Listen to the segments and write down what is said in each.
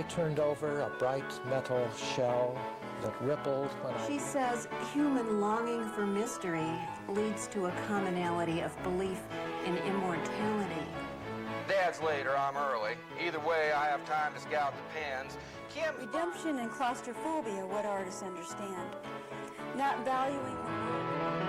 I turned over a bright metal shell that rippled when She says human longing for mystery leads to a commonality of belief in immortality. Dad's late or I'm early. Either way, I have time to scout the pens. Redemption and claustrophobia, what artists understand. Not valuing the world.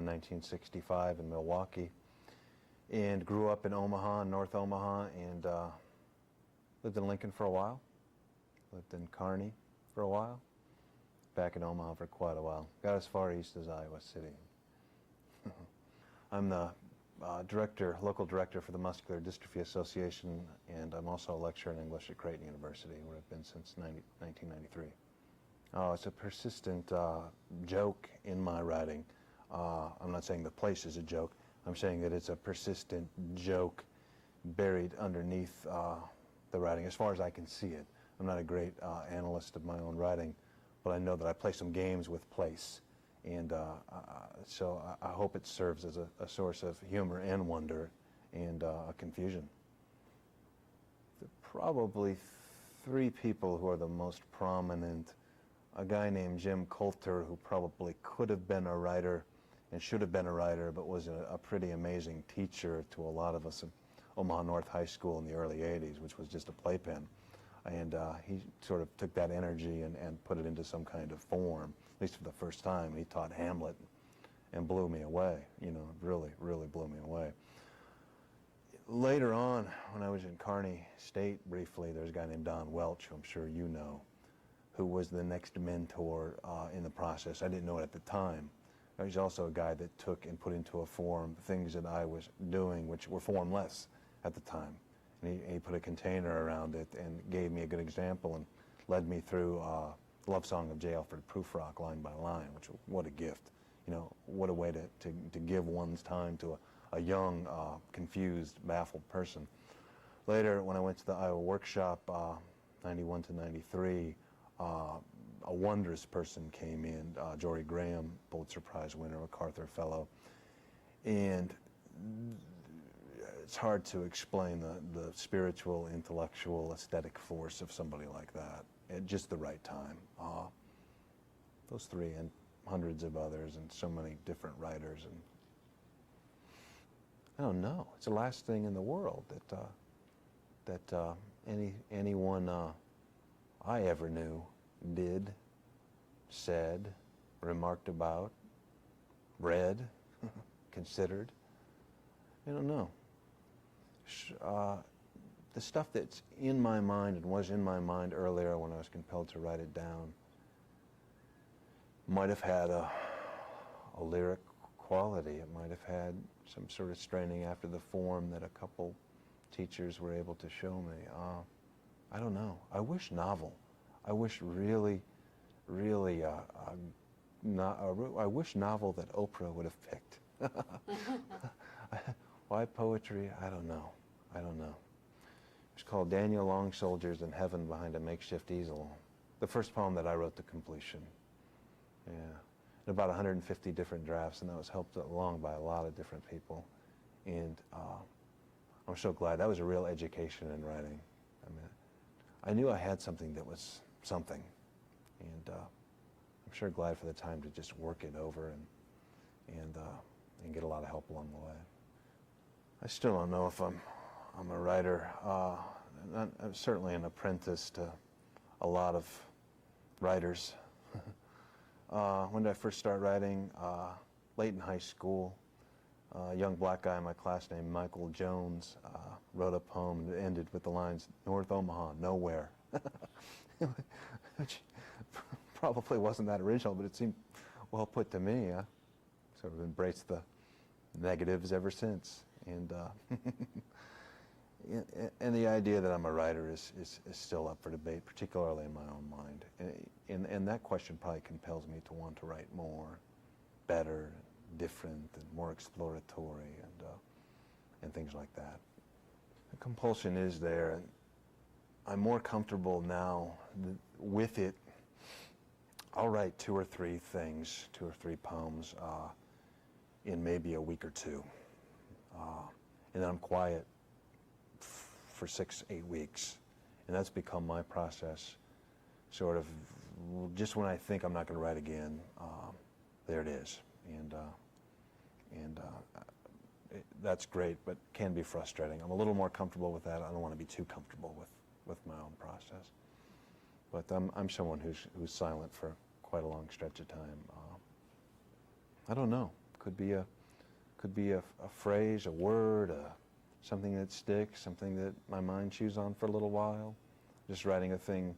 1965 in Milwaukee, and grew up in Omaha, North Omaha, and lived in Lincoln for a while, lived in Kearney for a while, back in Omaha for quite a while. Got as far east as Iowa City. I'm the local director for the Muscular Dystrophy Association, and I'm also a lecturer in English at Creighton University, where I've been since 1993. Oh, it's a persistent joke in my writing. I'm not saying the place is a joke. I'm saying that it's a persistent joke buried underneath the writing, as far as I can see it. I'm not a great analyst of my own writing, but I know that I play some games with place. And so I hope it serves as a source of humor and wonder and confusion. There are probably three people who are the most prominent. A guy named Jim Coulter, who probably could have been a writer and should have been a writer, but was a pretty amazing teacher to a lot of us at Omaha North High School in the early 80s, which was just a playpen. And he sort of took that energy and put it into some kind of form, at least for the first time. He taught Hamlet and blew me away, really, really blew me away. Later on, when I was in Kearney State briefly, there's a guy named Don Welch, who I'm sure you know, who was the next mentor in the process. I didn't know it at the time. He's also a guy that took and put into a form things that I was doing, which were formless at the time. And he put a container around it and gave me a good example and led me through Love Song of J. Alfred Prufrock line by line, which, what a gift. What a way to give one's time to a young, confused, baffled person. Later, when I went to the Iowa workshop, 91 to 93, a wondrous person came in, Jory Graham, Pulitzer Prize winner, MacArthur Fellow, and it's hard to explain the spiritual, intellectual, aesthetic force of somebody like that at just the right time. Those three and hundreds of others and so many different writers, and I don't know. It's the last thing in the world that anyone I ever knew did, said, remarked about, read, considered. I don't know. The stuff that's in my mind and was in my mind earlier when I was compelled to write it down might have had a lyric quality. It might have had some sort of straining after the form that a couple teachers were able to show me. I don't know. I wish novel. I wish really, really, I wish novel that Oprah would have picked. Why poetry? I don't know. It's called Daniel Long Soldiers in Heaven Behind a Makeshift Easel. The first poem that I wrote to completion. Yeah. And about 150 different drafts, and that was helped along by a lot of different people. And I'm so glad. That was a real education in writing. I mean, I knew I had something that was something, and I'm sure glad for the time to just work it over and get a lot of help along the way. I still don't know if I'm a writer. I'm certainly an apprentice to a lot of writers. When did I first start writing? Late in high school. A young black guy in my class named Michael Jones wrote a poem that ended with the lines, "North Omaha, nowhere." Which probably wasn't that original, but it seemed well put to me. I sort of embraced the negatives ever since. And and the idea that I'm a writer is still up for debate, particularly in my own mind. And that question probably compels me to want to write more, better, different, and more exploratory, and things like that. The compulsion is there, and I'm more comfortable now with it, I'll write 2 or 3 things, 2 or 3 poems in maybe a week or 2. And then I'm quiet for 6, 8 weeks. And that's become my process, sort of just when I think I'm not going to write again, there it is. And that's great, but can be frustrating. I'm a little more comfortable with that. I don't want to be too comfortable with my own process. But I'm someone who's silent for quite a long stretch of time. I don't know. Could be a phrase, a word, something that sticks, something that my mind chews on for a little while. Just writing a thing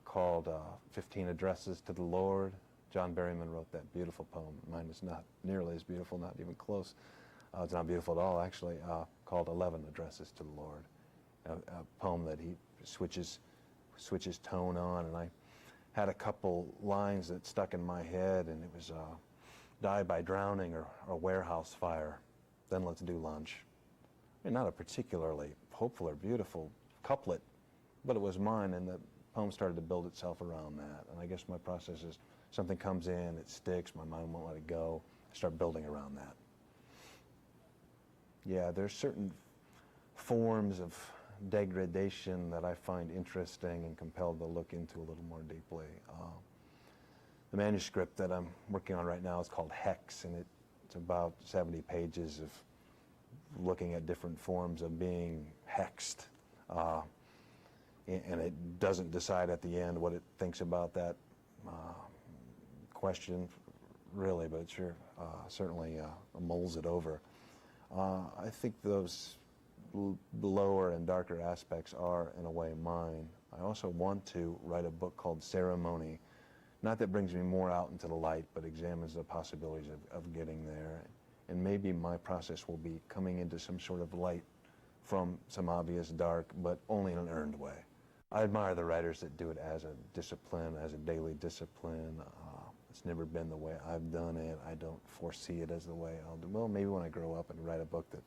called 15 Addresses to the Lord. John Berryman wrote that beautiful poem. Mine is not nearly as beautiful, not even close. It's not beautiful at all, actually, called 11 Addresses to the Lord. A poem that he switches tone on, and I had a couple lines that stuck in my head, and it was die by drowning or warehouse fire, then let's do lunch. I mean, not a particularly hopeful or beautiful couplet, but it was mine, and the poem started to build itself around that. And I guess my process is something comes in, it sticks, my mind won't let it go, I start building around that. Yeah, there's certain forms of degradation that I find interesting and compelled to look into a little more deeply. The manuscript that I'm working on right now is called Hex, and it's about 70 pages of looking at different forms of being hexed. And it doesn't decide at the end what it thinks about that question, really, but it sure certainly mulls it over. I think those lower and darker aspects are, in a way, mine. I also want to write a book called Ceremony, not that brings me more out into the light, but examines the possibilities of getting there. And maybe my process will be coming into some sort of light from some obvious dark, but only in an earned way. I admire the writers that do it as a discipline, as a daily discipline. It's never been the way I've done it. I don't foresee it as the way I'll do. Well, maybe when I grow up and write a book that,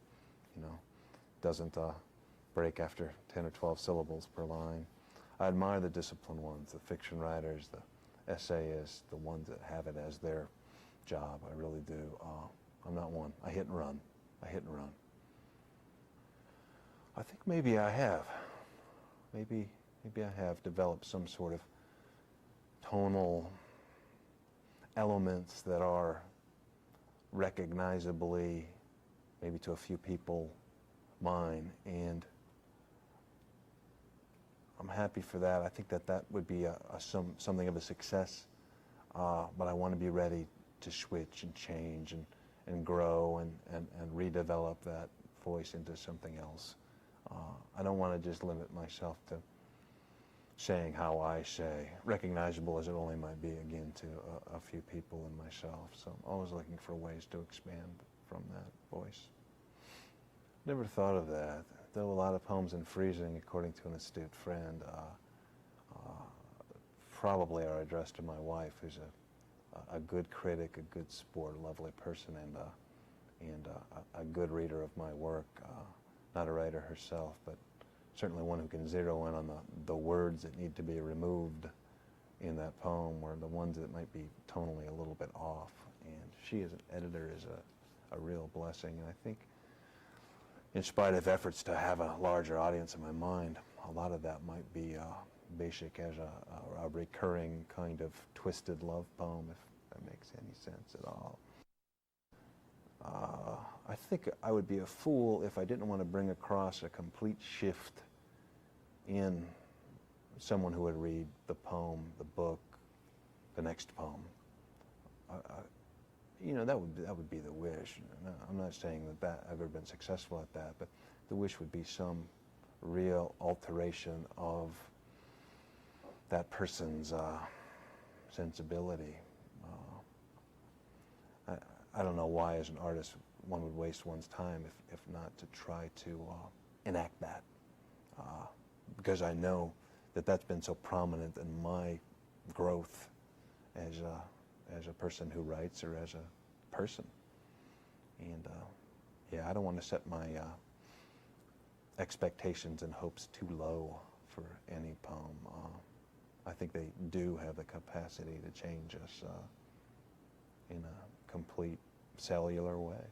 doesn't break after 10 or 12 syllables per line. I admire the disciplined ones, the fiction writers, the essayists, the ones that have it as their job. I really do. I'm not one. I hit and run. I think maybe I have. Maybe I have developed some sort of tonal elements that are recognizably, maybe to a few people, mine, and I'm happy for that. I think that would be something of a success, but I want to be ready to switch and change and grow and redevelop that voice into something else. I don't want to just limit myself to saying how I say, recognizable as it only might be, again, to a few people and myself. So I'm always looking for ways to expand from that voice. Never thought of that. Though a lot of poems in freezing, according to an astute friend, probably are addressed to my wife, who's a good critic, a good sport, a lovely person, and a good reader of my work. Not a writer herself, but certainly one who can zero in on the words that need to be removed in that poem, or the ones that might be tonally a little bit off. And she, as an editor, is a real blessing. And I think, in spite of efforts to have a larger audience in my mind, a lot of that might be basic as a recurring kind of twisted love poem, if that makes any sense at all. I think I would be a fool if I didn't want to bring across a complete shift in someone who would read the poem, the book, the next poem. That would be the wish. I'm not saying that I've ever been successful at that, but the wish would be some real alteration of that person's sensibility. I don't know why, as an artist, one would waste one's time if not to try to enact that, because I know that that's been so prominent in my growth as a person who writes, or as a person. And yeah, I don't want to set my expectations and hopes too low for any poem. I think they do have the capacity to change us in a complete cellular way.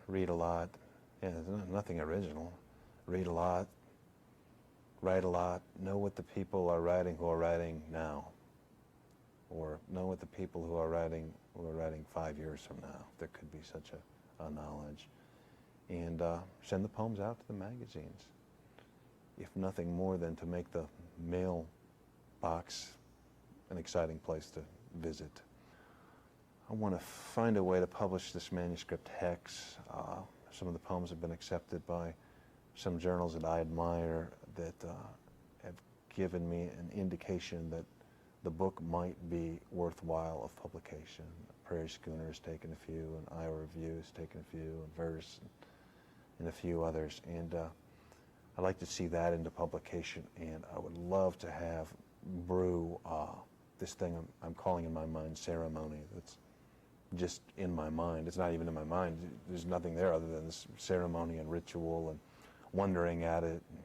Read a lot. Yeah, there's nothing original. Read a lot, write a lot, know what the people are writing who are writing now, or know what the people who are writing 5 years from now. There could be such a knowledge. And send the poems out to the magazines, if nothing more than to make the mail box an exciting place to visit. I want to find a way to publish this manuscript hex. Some of the poems have been accepted by some journals that I admire that have given me an indication that the book might be worthwhile of publication. Prairie Schooner has taken a few, and Iowa Review has taken a few, and Verse, and a few others. And I'd like to see that into publication, and I would love to have brew this thing I'm calling in my mind ceremony that's just in my mind. It's not even in my mind. There's nothing there other than this ceremony and ritual and wondering at it and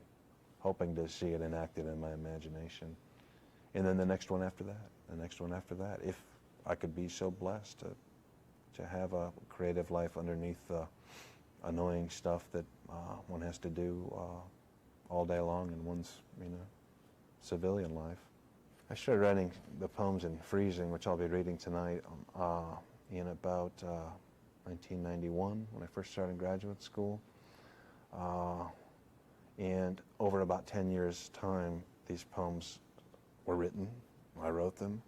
hoping to see it enacted in my imagination. And then the next one after that, the next one after that, if I could be so blessed to have a creative life underneath the annoying stuff that one has to do all day long in one's civilian life. I started writing the poems in freezing, which I'll be reading tonight, in about 1991 when I first started graduate school. And over about 10 years' time, these poems were written. I wrote them,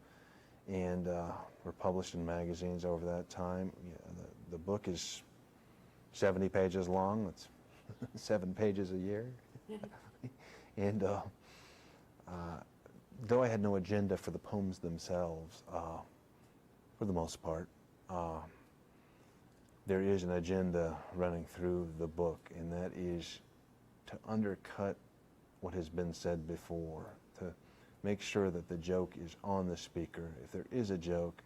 and were published in magazines over that time. The book is 70 pages long. It's 7 pages a year. And though I had no agenda for the poems themselves, for the most part, there is an agenda running through the book, and that is to undercut what has been said before, to make sure that the joke is on the speaker. If there is a joke,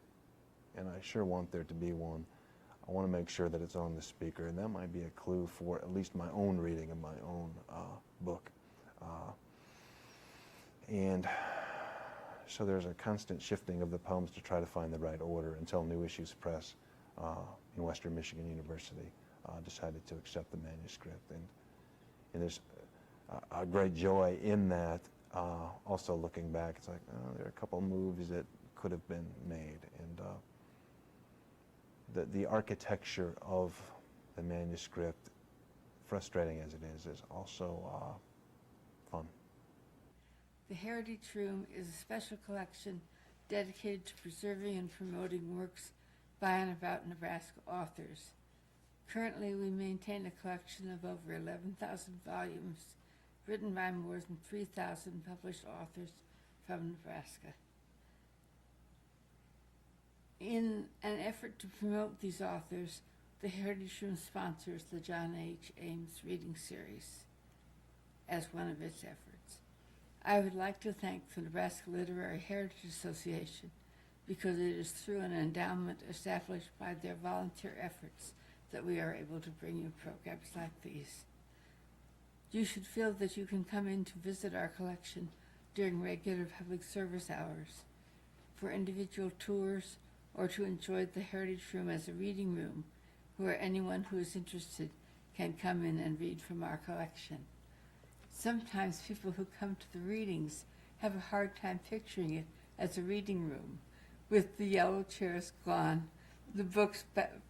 and I sure want there to be one, I want to make sure that it's on the speaker, and that might be a clue for at least my own reading of my own book. And so there's a constant shifting of the poems to try to find the right order until New Issues Press in Western Michigan University decided to accept the manuscript. And there's a great joy in that. Also looking back, it's like, there are a couple moves that could have been made. And the architecture of the manuscript, frustrating as it is also fun. The Heritage Room is a special collection dedicated to preserving and promoting works by and about Nebraska authors. Currently, we maintain a collection of over 11,000 volumes written by more than 3,000 published authors from Nebraska. In an effort to promote these authors, the Heritage Room sponsors the John H. Ames Reading Series as one of its efforts. I would like to thank the Nebraska Literary Heritage Association because it is through an endowment established by their volunteer efforts that we are able to bring you programs like these. You should feel that you can come in to visit our collection during regular public service hours, for individual tours, or to enjoy the Heritage Room as a reading room where anyone who is interested can come in and read from our collection. Sometimes people who come to the readings have a hard time picturing it as a reading room, with the yellow chairs gone, the books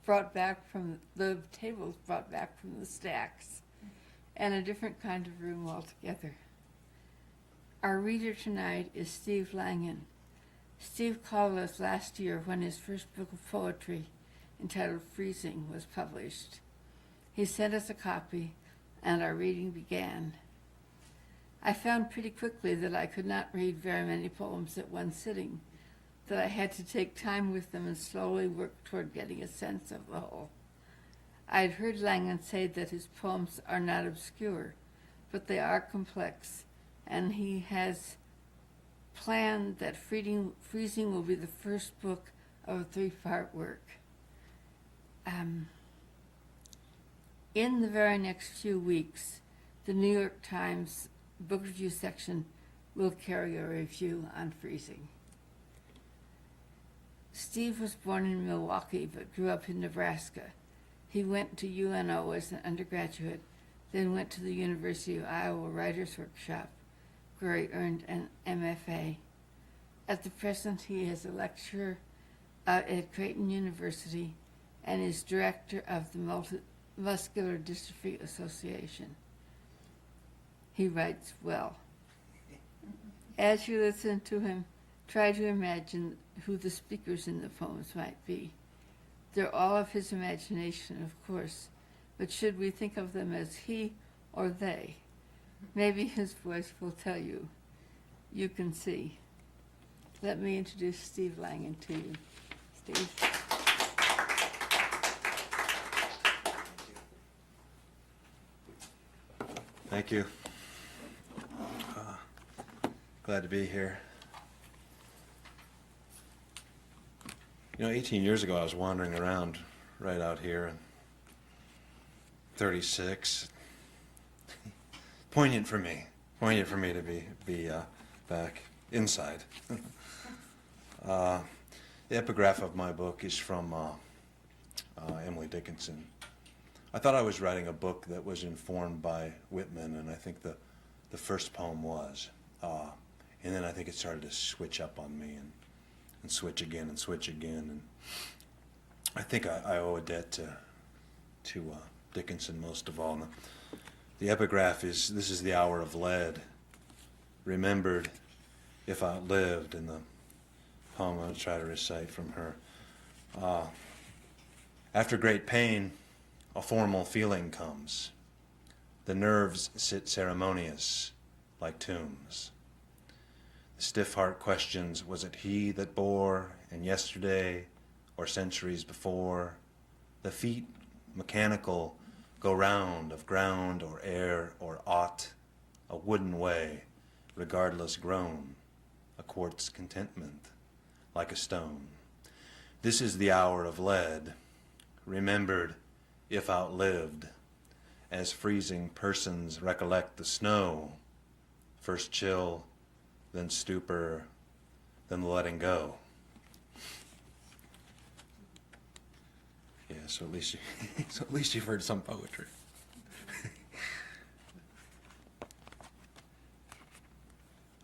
brought back from the tables brought back from the stacks, and a different kind of room altogether. Our reader tonight is Steve Langan. Steve called us last year when his first book of poetry, entitled Freezing, was published. He sent us a copy, and our reading began. I found pretty quickly that I could not read very many poems at one sitting, that I had to take time with them and slowly work toward getting a sense of the whole. I had heard Langan say that his poems are not obscure, but they are complex, and he has planned that Freezing will be the first book of a 3-part work. In the very next few weeks, the New York Times book review section we'll carry a review on freezing. Steve was born in Milwaukee but grew up in Nebraska. He went to UNO as an undergraduate, then went to the University of Iowa Writers' Workshop, where he earned an MFA. At the present, he is a lecturer at Creighton University and is director of the Muscular Dystrophy Association. He writes well. As you listen to him, try to imagine who the speakers in the poems might be. They're all of his imagination, of course, but should we think of them as he or they? Maybe his voice will tell you. You can see. Let me introduce Steve Langan to you. Steve. Thank you. Glad to be here. 18 years ago I was wandering around right out here, and 36. Poignant for me to be back inside. The epigraph of my book is from Emily Dickinson. I thought I was writing a book that was informed by Whitman, and I think the first poem was. And then I think it started to switch up on me and switch again and switch again. And I think I owe a debt to Dickinson most of all. And the epigraph is, "This is the hour of lead, remembered if outlived," and the poem I'm going to try to recite from her. After great pain, a formal feeling comes. The nerves sit ceremonious like tombs. The stiff heart questions, was it he that bore, and yesterday, or centuries before? The feet, mechanical, go round of ground or air or aught, a wooden way, regardless groan, a quartz contentment, like a stone. This is the hour of lead, remembered if outlived, as freezing persons recollect the snow, first chill, then stupor, then letting go. Yeah, so at least you've heard some poetry.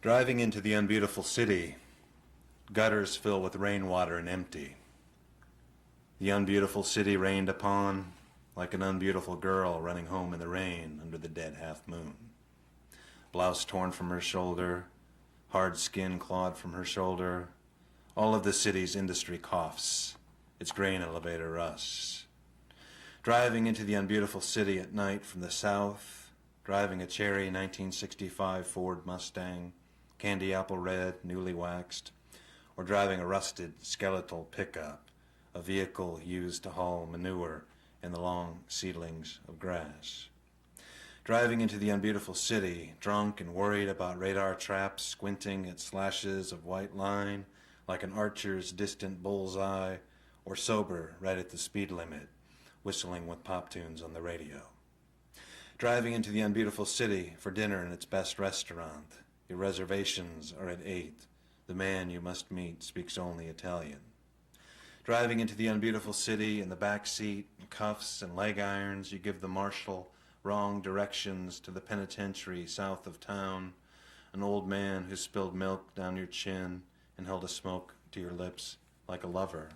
Driving into the unbeautiful city, gutters fill with rainwater and empty. The unbeautiful city rained upon, like an unbeautiful girl running home in the rain under the dead half moon. Blouse torn from her shoulder, hard skin clawed from her shoulder. All of the city's industry coughs, its grain elevator rusts. Driving into the unbeautiful city at night from the south, driving a cherry 1965 Ford Mustang, candy apple red, newly waxed, or driving a rusted skeletal pickup, a vehicle used to haul manure in the long seedlings of grass. Driving into the unbeautiful city, drunk and worried about radar traps, squinting at slashes of white line like an archer's distant bullseye, or sober right at the speed limit, whistling with pop tunes on the radio. Driving into the unbeautiful city for dinner in its best restaurant. Your reservations are at 8. The man you must meet speaks only Italian. Driving into the unbeautiful city in the back seat, cuffs and leg irons, you give the marshal wrong directions to the penitentiary south of town, an old man who spilled milk down your chin and held a smoke to your lips like a lover.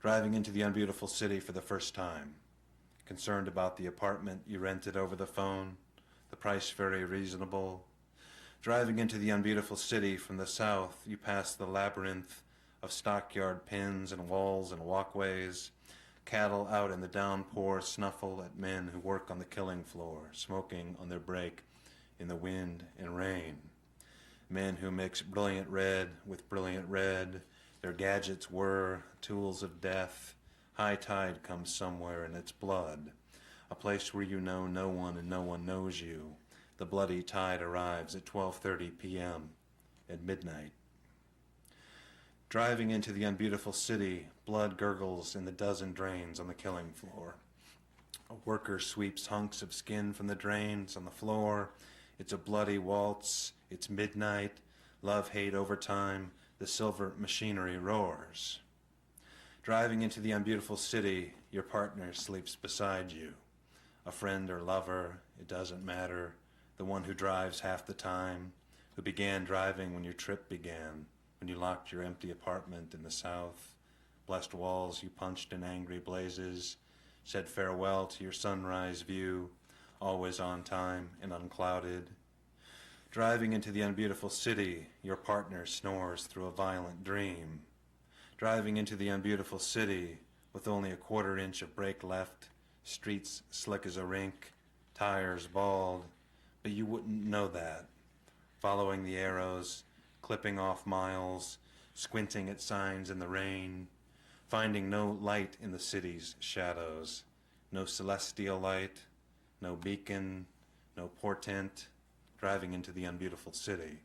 Driving into the unbeautiful city for the first time, concerned about the apartment you rented over the phone, the price very reasonable. Driving into the unbeautiful city from the south, you pass the labyrinth of stockyard pens and walls and walkways. Cattle out in the downpour snuffle at men who work on the killing floor, smoking on their break in the wind and rain. Men who mix brilliant red with brilliant red. Their gadgets were tools of death. High tide comes somewhere and it's blood. A place where you know no one and no one knows you. The bloody tide arrives at 12:30 p.m. at midnight. Driving into the unbeautiful city, blood gurgles in the dozen drains on the killing floor. A worker sweeps hunks of skin from the drains on the floor. It's a bloody waltz It's midnight, love-hate overtime, the silver machinery roars. Driving into the unbeautiful city, your partner sleeps beside you. A friend or lover, it doesn't matter, the one who drives half the time, who began driving when your trip began, when you locked your empty apartment in the south, blessed walls you punched in angry blazes, said farewell to your sunrise view, always on time and unclouded. Driving into the unbeautiful city, your partner snores through a violent dream. Driving into the unbeautiful city, with only a quarter-inch of brake left, streets slick as a rink, tires bald, but you wouldn't know that. Following the arrows, clipping off miles, squinting at signs in the rain, finding no light in the city's shadows, no celestial light, no beacon, no portent, driving into the unbeautiful city.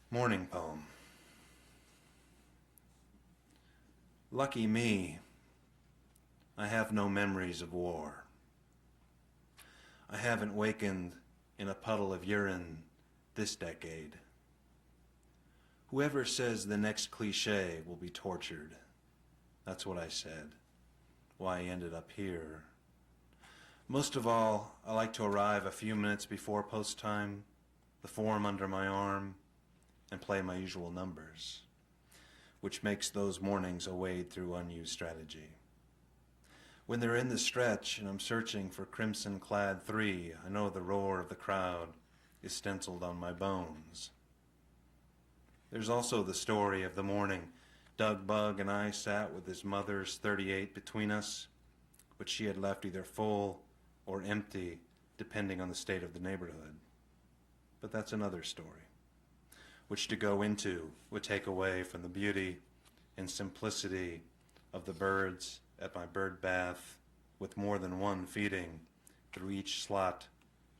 Morning poem. Lucky me, I have no memories of war. I haven't wakened in a puddle of urine this decade. Whoever says the next cliche will be tortured, that's what I said, why I ended up here. Most of all, I like to arrive a few minutes before post time, the form under my arm, and play my usual numbers, which makes those mornings a wade through unused strategy. When they're in the stretch and I'm searching for crimson-clad 3, I know the roar of the crowd is stenciled on my bones. There's also the story of the morning Doug Bug and I sat with his mother's 38 between us, which she had left either full or empty, depending on the state of the neighborhood. But that's another story, which to go into would take away from the beauty and simplicity of the birds at my bird bath, with more than one feeding through each slot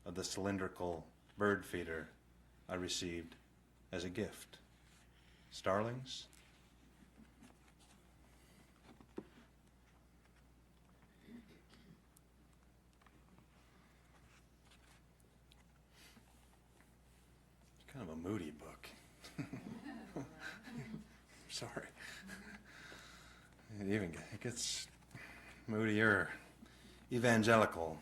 of the cylindrical bird feeder I received as a gift. Starlings? It's kind of a moody book. Sorry. It gets moodier. Evangelical.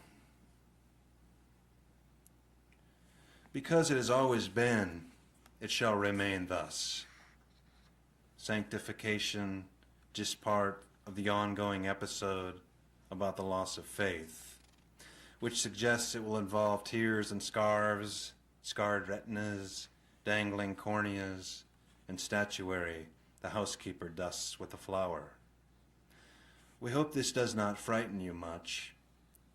Because it has always been, it shall remain thus. Sanctification, just part of the ongoing episode about the loss of faith, which suggests it will involve tears and scarves, scarred retinas, dangling corneas, and statuary the housekeeper dusts with a flower. We hope this does not frighten you much,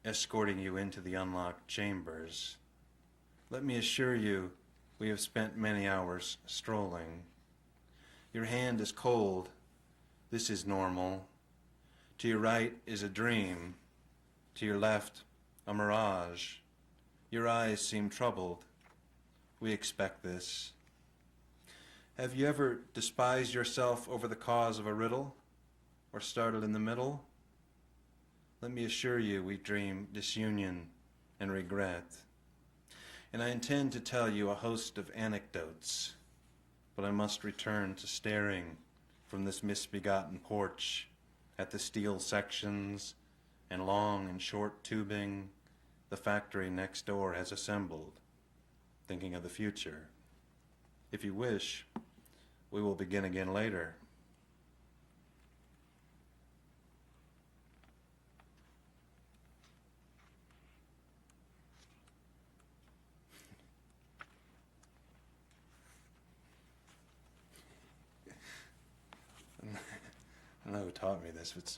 escorting you into the unlocked chambers. Let me assure you, we have spent many hours strolling. Your hand is cold. This is normal. To your right is a dream. To your left, a mirage. Your eyes seem troubled. We expect this. Have you ever despised yourself over the cause of a riddle, or started in the middle? Let me assure you, we dream disunion and regret. And I intend to tell you a host of anecdotes, but I must return to staring from this misbegotten porch at the steel sections and long and short tubing the factory next door has assembled, thinking of the future. If you wish, we will begin again later. I don't know who taught me this, but it's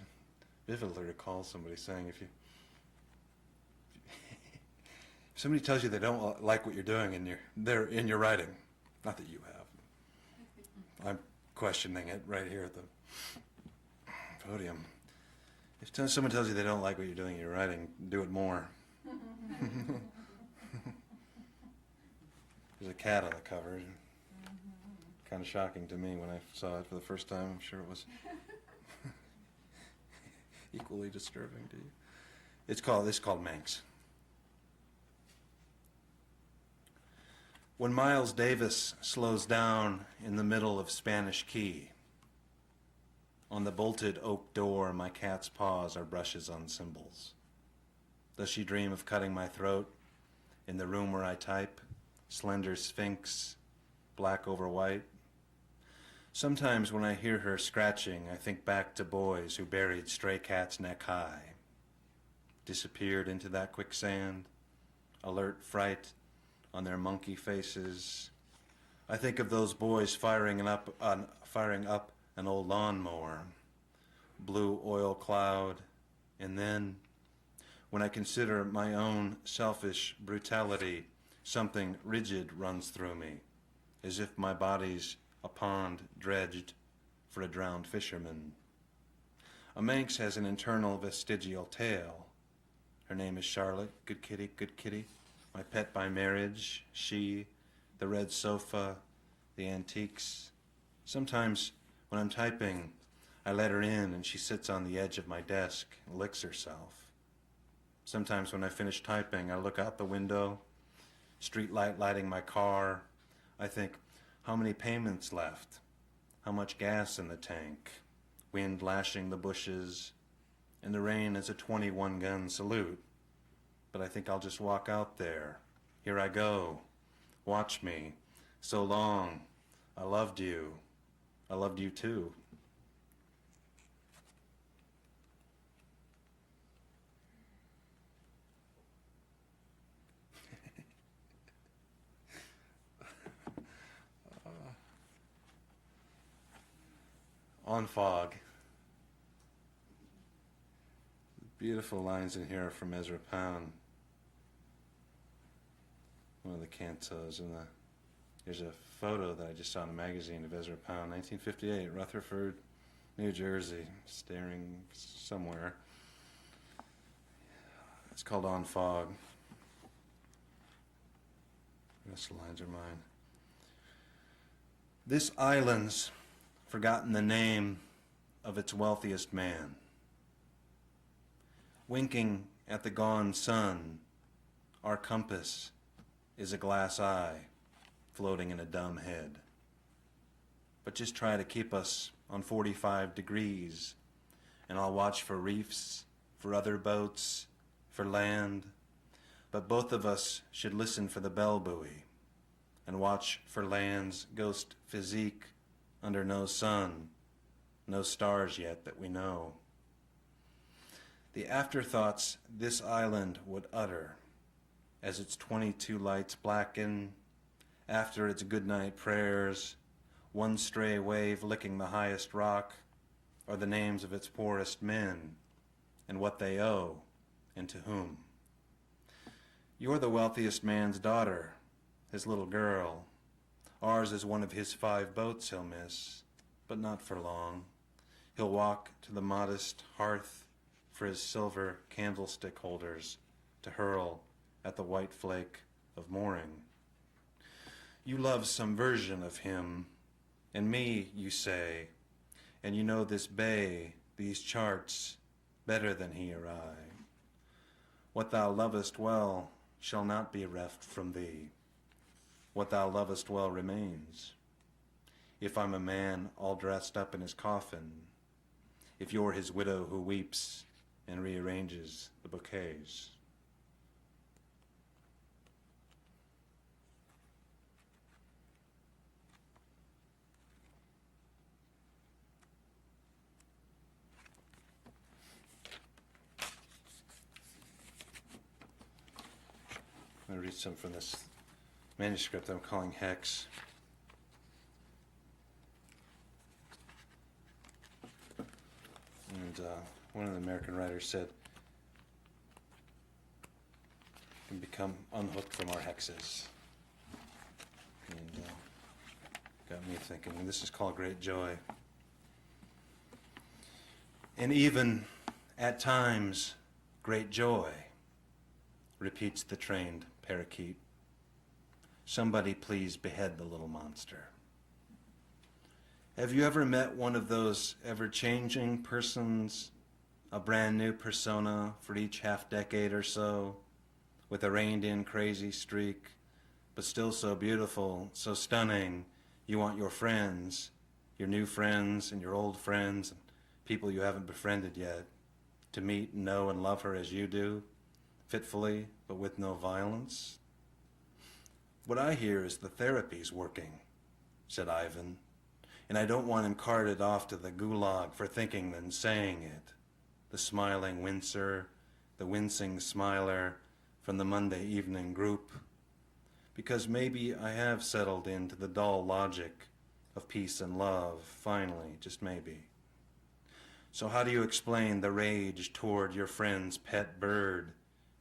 vividly recall somebody saying if somebody tells you they don't like what you're doing in your writing, not that you have. I'm questioning it right here at the podium. If someone tells you they don't like what you're doing in your writing, do it more. There's a cat on the cover. Kind of shocking to me when I saw it for the first time. I'm sure it was. equally disturbing to you. It's called Manx. When Miles Davis slows down in the middle of Spanish Key, on the bolted oak door my cat's paws are brushes on cymbals. Does she dream of cutting my throat in the room where I type, slender sphinx, black over white? Sometimes when I hear her scratching, I think back to boys who buried stray cats neck high, disappeared into that quicksand, alert fright on their monkey faces. I think of those boys firing up an old lawnmower, blue oil cloud, and then, when I consider my own selfish brutality, something rigid runs through me, as if my body's a pond dredged for a drowned fisherman. A Manx has an internal vestigial tail. Her name is Charlotte, good kitty, my pet by marriage, she, the red sofa, the antiques. Sometimes when I'm typing, I let her in and she sits on the edge of my desk and licks herself. Sometimes when I finish typing, I look out the window, street light lighting my car. I think, how many payments left? How much gas in the tank? Wind lashing the bushes, and the rain is a 21-gun salute. But I think I'll just walk out there. Here I go. Watch me. So long. I loved you. I loved you too. On Fog. Beautiful lines in here from Ezra Pound. One of the cantos. There's a photo that I just saw in a magazine of Ezra Pound, 1958, Rutherford, New Jersey, staring somewhere. It's called On Fog. The rest of the lines are mine. This island's forgotten the name of its wealthiest man. Winking at the gone sun, our compass is a glass eye floating in a dumb head. But just try to keep us on 45 degrees, and I'll watch for reefs, for other boats, for land. But both of us should listen for the bell buoy and watch for land's ghost physique under no sun, no stars yet that we know. The afterthoughts this island would utter as its 22 lights blacken, after its goodnight prayers, one stray wave licking the highest rock, are the names of its poorest men, and what they owe, and to whom. You're the wealthiest man's daughter, his little girl. Ours is one of his 5 boats he'll miss, but not for long. He'll walk to the modest hearth for his silver candlestick holders to hurl at the white flake of mooring. You love some version of him, and me, you say, and you know this bay, these charts, better than he or I. What thou lovest well shall not be reft from thee. What thou lovest well remains. If I'm a man all dressed up in his coffin, if you're his widow who weeps and rearranges the bouquets. I'm going to read some from this manuscript I'm calling Hex. And one of the American writers said, "We can become unhooked from our hexes." And got me thinking, and this is called Great Joy. And even at times, great joy, repeats the trained parakeet. Somebody please behead the little monster. Have you ever met one of those ever-changing persons a brand new persona for each half-decade or so, with a reined-in crazy streak, but still so beautiful, so stunning, you want your friends, your new friends and your old friends, and people you haven't befriended yet, to meet and know and love her as you do, fitfully, but with no violence? What I hear is the therapy's working, said Ivan, and I don't want him carted off to the gulag for thinking and saying it. The smiling wincer, the wincing smiler from the Monday evening group, because maybe I have settled into the dull logic of peace and love, finally, just maybe. So how do you explain the rage toward your friend's pet bird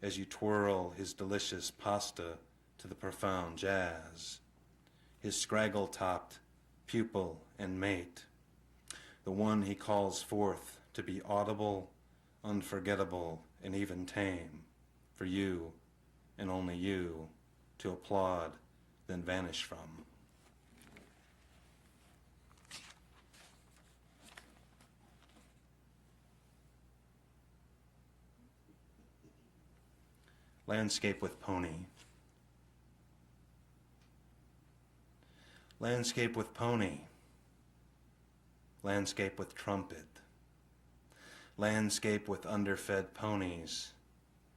as you twirl his delicious pasta to the profound jazz? His scraggle-topped pupil and mate, the one he calls forth to be audible, unforgettable, and even tame, for you, and only you, to applaud, then vanish from. Landscape with pony. Landscape with pony. Landscape with trumpet. Landscape with underfed ponies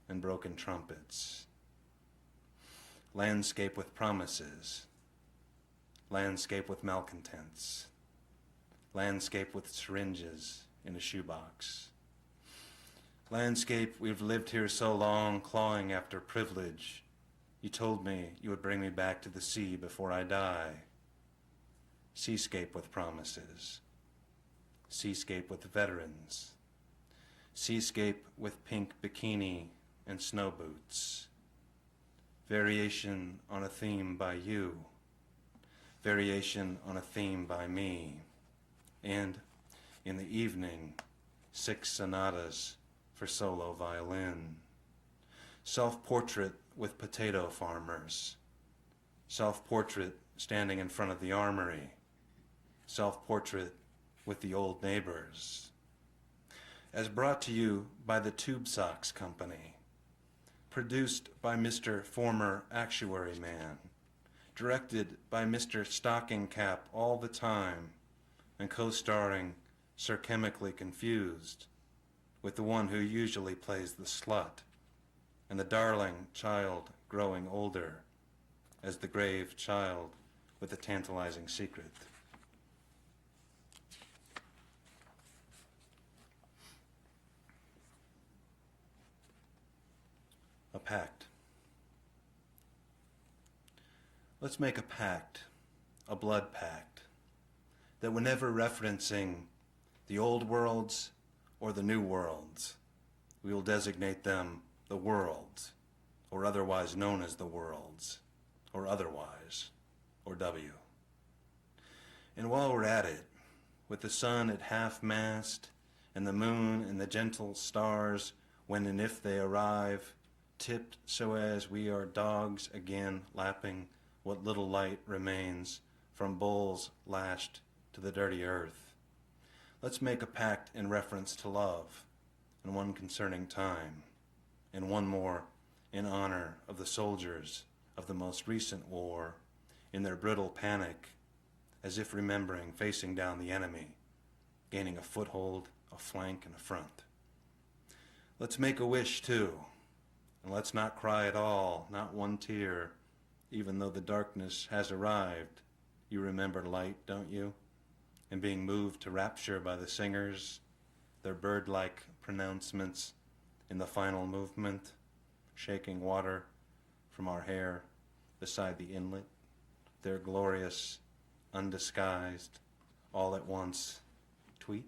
and broken trumpets. Landscape with promises. Landscape with malcontents. Landscape with syringes in a shoebox. Landscape, we've lived here so long, clawing after privilege. You told me you would bring me back to the sea before I die. Seascape with promises. Seascape with veterans. Seascape with pink bikini and snow boots. Variation on a theme by you. Variation on a theme by me. And in the evening, 6 sonatas for solo violin. Self-portrait with potato farmers. Self-portrait standing in front of the armory. Self-portrait with the old neighbors. As brought to you by the Tube Socks Company. Produced by Mr. Former Actuary Man. Directed by Mr. Stocking Cap all the time, and co-starring Sir Chemically Confused with the one who usually plays the slut, and the darling child growing older as the grave child with a tantalizing secret. A pact. Let's make a pact, a blood pact, that whenever referencing the old worlds or the new worlds, we will designate them the worlds, or otherwise known as the worlds, or otherwise, or W. And while we're at it, with the sun at half-mast, and the moon and the gentle stars, when and if they arrive, tipped so as we are dogs again lapping what little light remains from bulls lashed to the dirty earth. Let's make a pact in reference to love, and one concerning time, and one more in honor of the soldiers of the most recent war, in their brittle panic, as if remembering facing down the enemy, gaining a foothold, a flank, and a front. Let's make a wish, too, and let's not cry at all, not one tear, even though the darkness has arrived. You remember light, don't you? And being moved to rapture by the singers, their bird-like pronouncements in the final movement, shaking water from our hair beside the inlet, their glorious, undisguised, all at once tweet.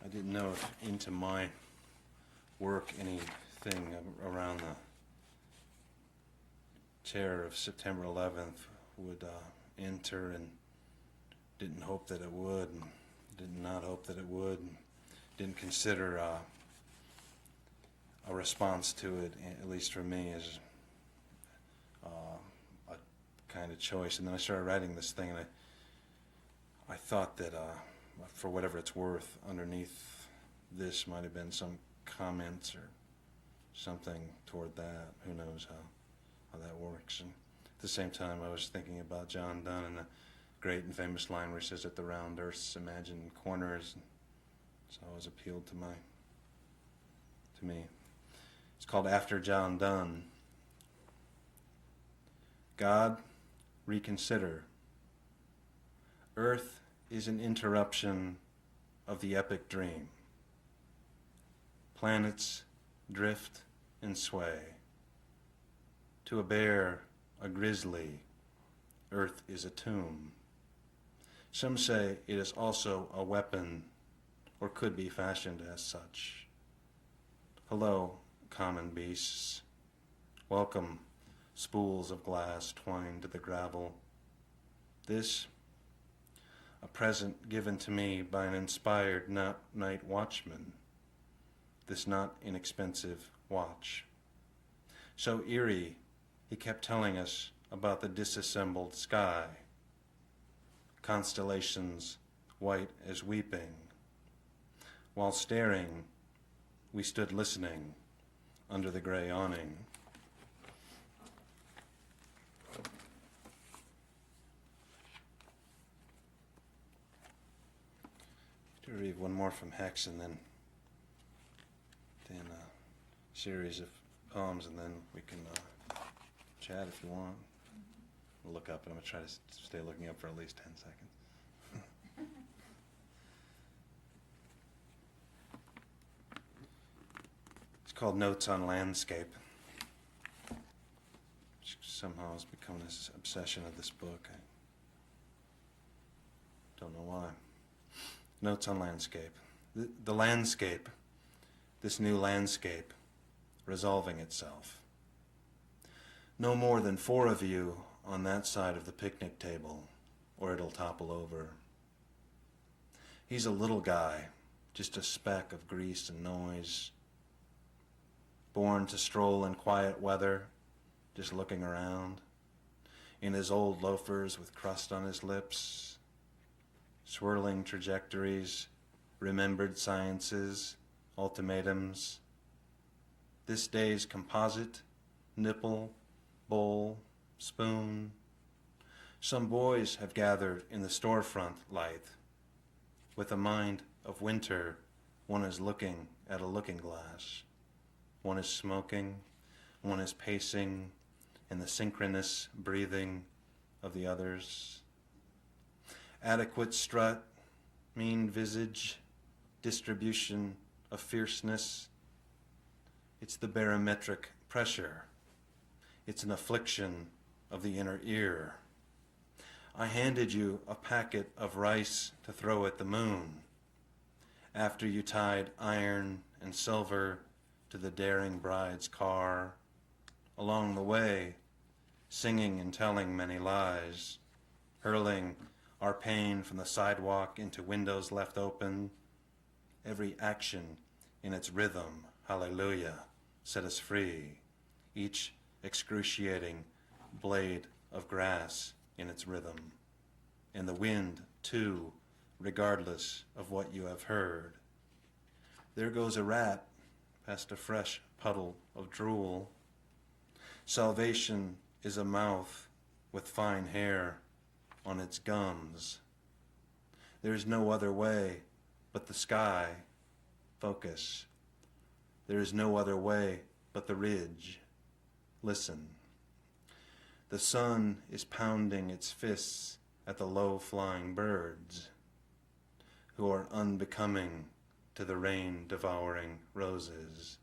I didn't know if into my work anything around the terror of September 11th would enter, and didn't hope that it would, and did not hope that it would, and didn't consider a response to it, at least for me, is a kind of choice. And then I started writing this thing, and I thought that, for whatever it's worth, underneath this might have been some comments or something toward that. Who knows how that works. And at the same time, I was thinking about John Donne and the great and famous line where he says, "At the round earth's imagined corners." So it was appealed to me. It's called After John Donne. God, reconsider. Earth is an interruption of the epic dream. Planets drift and sway. To a bear, a grizzly, Earth is a tomb. Some say it is also a weapon, or could be fashioned as such. Hello, common beasts. Welcome, spools of glass twined to the gravel. This, a present given to me by an inspired night watchman. This not inexpensive watch. So eerie, he kept telling us about the disassembled sky. Constellations white as weeping. While staring, we stood listening under the gray awning. To read one more from Hex, and then a series of poems, and then we can chat if you want. We'll look up, and I'm going to try to stay looking up for at least 10 seconds. It's called Notes on Landscape, which somehow has become this obsession of this book. I don't know why. Notes on Landscape. The landscape, this new landscape, resolving itself. No more than 4 of you on that side of the picnic table, or it'll topple over. He's a little guy, just a speck of grease and noise. Born to stroll in quiet weather, just looking around. In his old loafers with crust on his lips. Swirling trajectories, remembered sciences, ultimatums. This day's composite, nipple, bowl, spoon. Some boys have gathered in the storefront light. With a mind of winter, one is looking at a looking glass. One is smoking, one is pacing in the synchronous breathing of the others. Adequate strut, mean visage, distribution of fierceness. It's the barometric pressure. It's an affliction of the inner ear. I handed you a packet of rice to throw at the moon. After you tied iron and silver to the daring bride's car, along the way, singing and telling many lies, hurling our pain from the sidewalk into windows left open. Every action in its rhythm, hallelujah, set us free, each excruciating blade of grass in its rhythm, and the wind, too, regardless of what you have heard. There goes a rat past a fresh puddle of drool. Salvation is a mouth with fine hair on its gums. There is no other way but the sky. Focus. There is no other way but the ridge. Listen. The sun is pounding its fists at the low-flying birds who are unbecoming to the rain-devouring roses,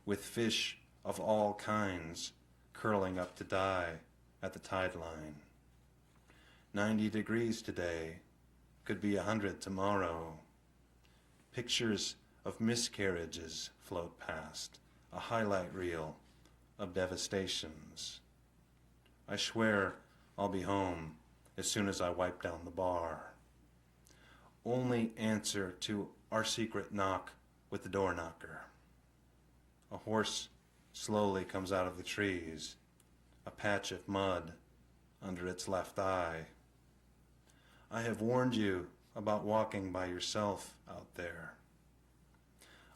with fish of all kinds curling up to die at the tide line. 90 degrees today, could be 100 tomorrow. Pictures of miscarriages float past, a highlight reel of devastations. I swear I'll be home as soon as I wipe down the bar. Only answer to our secret knock with the door knocker. a horse slowly comes out of the trees, a patch of mud under its left eye. I have warned you about walking by yourself out there.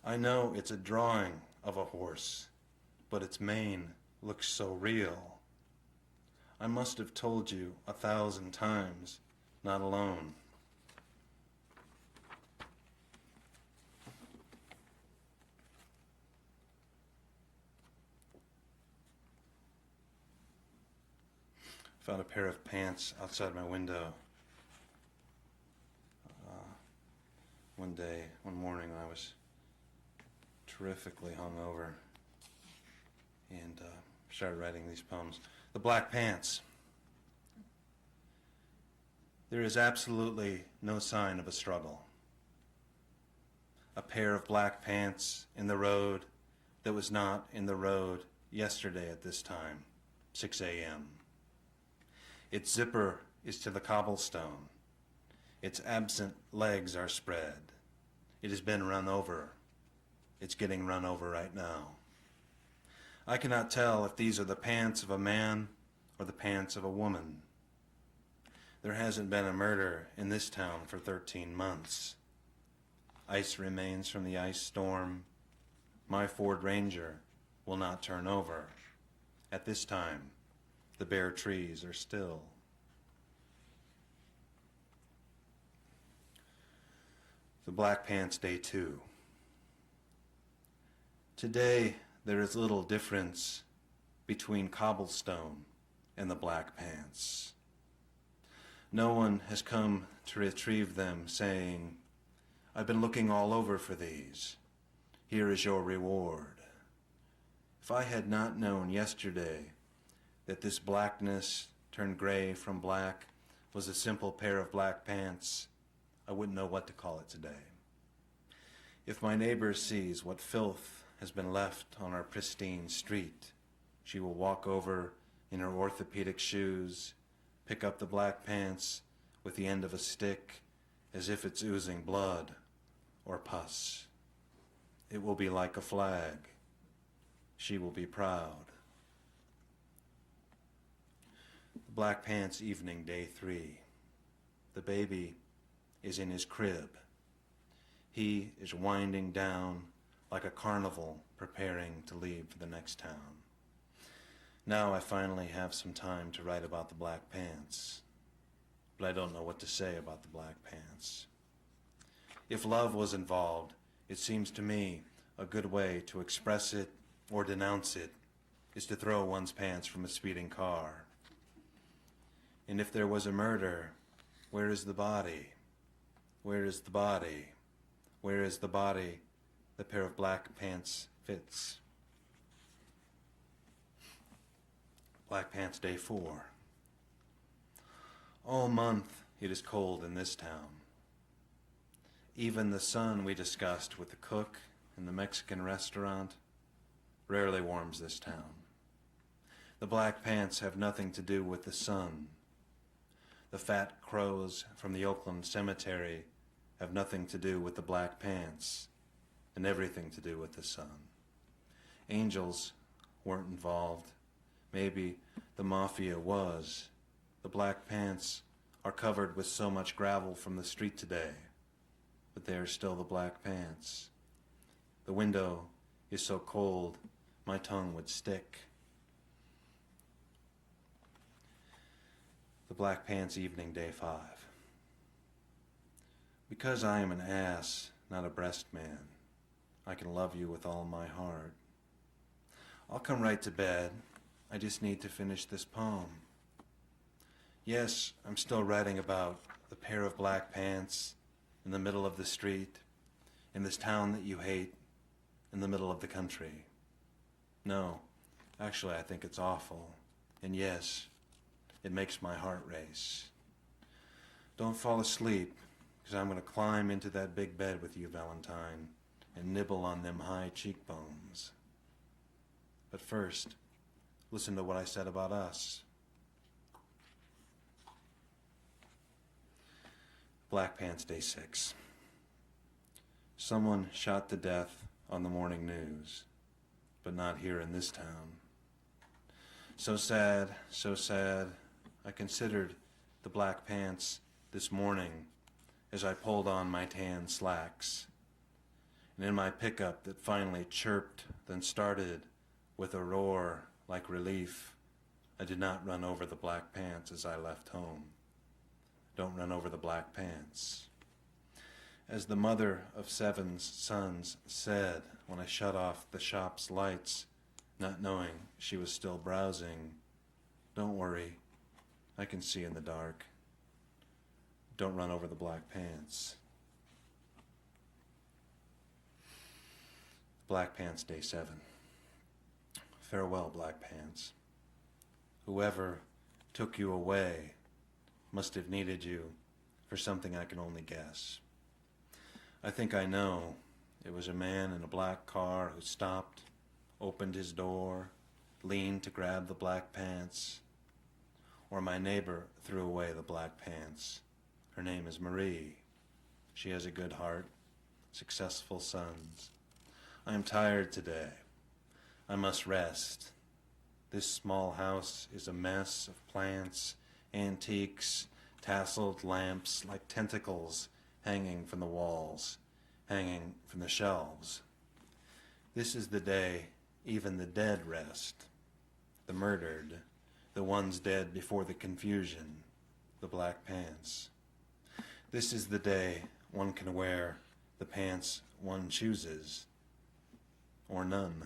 I know it's a drawing of a horse, but its mane looks so real. I must have told you 1,000 times, not alone. Found a pair of pants outside my window. One morning, I was terrifically hungover and started writing these poems. The Black Pants. There is absolutely no sign of a struggle. A pair of black pants in the road that was not in the road yesterday at this time, 6 a.m. Its zipper is to the cobblestone. Its absent legs are spread. It has been run over. It's getting run over right now. I cannot tell if these are the pants of a man or the pants of a woman. There hasn't been a murder in this town for 13 months. Ice remains from the ice storm. My Ford Ranger will not turn over. At this time, the bare trees are still. The Black Pants, Day 2. Today, there is little difference between cobblestone and the black pants. No one has come to retrieve them, saying, I've been looking all over for these. Here is your reward. If I had not known yesterday that this blackness turned gray from black was a simple pair of black pants, I wouldn't know what to call it today. If my neighbor sees what filth has been left on our pristine street, she will walk over in her orthopedic shoes, pick up the black pants with the end of a stick as if it's oozing blood or pus. It will be like a flag. She will be proud. The Black Pants, Evening, Day 3. The baby is in his crib. He is winding down like a carnival preparing to leave for the next town. Now I finally have some time to write about the black pants, but I don't know what to say about the black pants. If love was involved, it seems to me a good way to express it or denounce it is to throw one's pants from a speeding car. And if there was a murder, where is the body? Where is the body? Where is the body the pair of black pants fits? Black Pants, Day 4. All month it is cold in this town. Even the sun we discussed with the cook in the Mexican restaurant rarely warms this town. The black pants have nothing to do with the sun. The fat crows from the Oakland cemetery have nothing to do with the black pants and everything to do with the sun. Angels weren't involved. Maybe the mafia was. The black pants are covered with so much gravel from the street today, but they are still the black pants. The window is so cold, my tongue would stick. The Black Pants, Evening, Day 5. Because I am an ass, not a breast man, I can love you with all my heart. I'll come right to bed. I just need to finish this poem. Yes, I'm still writing about the pair of black pants in the middle of the street, in this town that you hate, in the middle of the country. No, actually I think it's awful. And yes, it makes my heart race. Don't fall asleep, because I'm going to climb into that big bed with you, Valentine, and nibble on them high cheekbones. But first, listen to what I said about us. Black Pants, Day 6. Someone shot to death on the morning news. but not here in this town. So sad, I considered the black pants this morning as I pulled on my tan slacks. And in my pickup that finally chirped, then started with a roar like relief, I did not run over the black pants as I left home. Don't run over the black pants. As the mother of 7 sons said when I shut off the shop's lights, not knowing she was still browsing, don't worry, I can see in the dark. Don't run over the black pants. Black Pants Day 7. Farewell, Black Pants. Whoever took you away must have needed you for something I can only guess. I think I know. It was a man in a black car who stopped, opened his door, leaned to grab the black pants. Or my neighbor threw away the black pants. Her name is Marie. She has a good heart, successful sons. I am tired today. I must rest. This small house is a mess of plants, antiques, tasseled lamps like tentacles hanging from the walls, hanging from the shelves. This is the day even the dead rest, the murdered, the ones dead before the confusion, the black pants. This is the day one can wear the pants one chooses, or none.